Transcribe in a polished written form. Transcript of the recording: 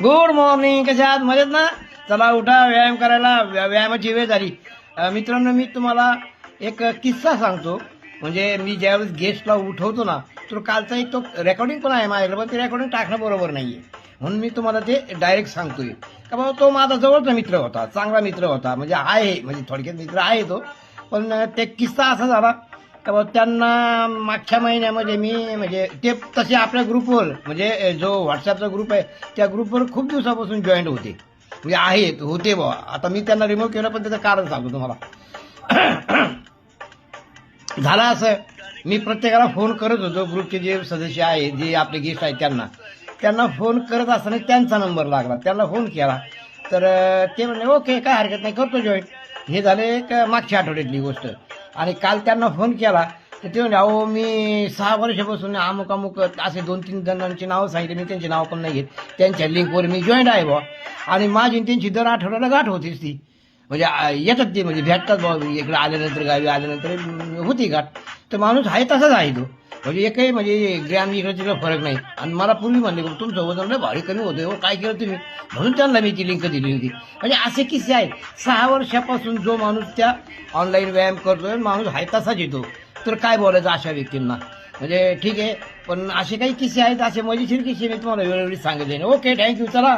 Good morning. कशा आहात? मजेत ना? चला उठा, व्यायाम करायला. व्यायामाची वेळ झाली. मित्रांनो, मी तुम्हाला एक किस्सा सांगतो. म्हणजे मी ज्यावेळेस गेस्टला उठवतो ना, तर कालचा एक तो रेकॉर्डिंग पण आहे माझ्याकडे, पण ते रेकॉर्डिंग टाकणं बरोबर नाही आहे. म्हणून मी तुम्हाला ते डायरेक्ट सांगतोय का बाबा, तो माझा जवळचा मित्र होता, चांगला मित्र होता, म्हणजे आहे, म्हणजे थोडक्यात मित्र आहे तो. पण ते किस्सा असा झाला का बाबा, त्यांना मागच्या महिन्यामध्ये मी म्हणजे ते तसे आपल्या ग्रुपवर, म्हणजे जो व्हॉट्सॲपचा ग्रुप आहे त्या ग्रुपवर खूप दिवसापासून जॉईंट होते, म्हणजे आहेत होते बाबा. आता मी त्यांना रिमूव्ह केलं, पण त्याचं कारण सांगतो तुम्हाला. झालं असं, मी प्रत्येकाला फोन करत होतो, ग्रुपचे जे सदस्य आहेत, जे आपले गेस्ट आहेत, त्यांना फोन करत असताना त्यांचा नंबर लागला. त्यांना फोन केला तर ते म्हणले ओके, काय हरकत नाही, करतो जॉईन. हे झाले एक मागच्या आठवड्यातली गोष्ट. आणि काल त्यांना फोन केला तर ते म्हणले, अहो मी 6 वर्षापासून अमुक अमुक असे 2-3 जणांची नावं सांगितले, मी त्यांची नावं पण नाही घेत. त्यांच्या लिंकवर मी जॉईंट आहे बा. आणि माझी त्यांची दर आठवड्याला गाठ होतीच ती. म्हणजे येतात ते, म्हणजे भेटतात बाबा, इकडे आल्यानंतर, गावी आल्यानंतर होती गाठ. तर माणूस आहे तसाच आहे तो, म्हणजे एकही म्हणजे ग्रॅम इकडे तिकडे फरक नाही. आणि मला पूर्वी म्हणले, तुमचं वजन लय भारी कमी होतं हो, काय केलं तुम्ही? म्हणून त्यांना मी ती लिंक दिली होती. म्हणजे असे किस्से आहेत. 6 वर्षापासून जो माणूस त्या ऑनलाईन व्यायाम करतोय, माणूस आहे तसाच येतो. तर काय बोलायचं अशा व्यक्तींना? म्हणजे ठीक आहे, पण असे काही किस्से आहेत, असे मजेशीर किस्से मी तुम्हाला वेळोवेळी सांगितले. Okay, thank you. चला.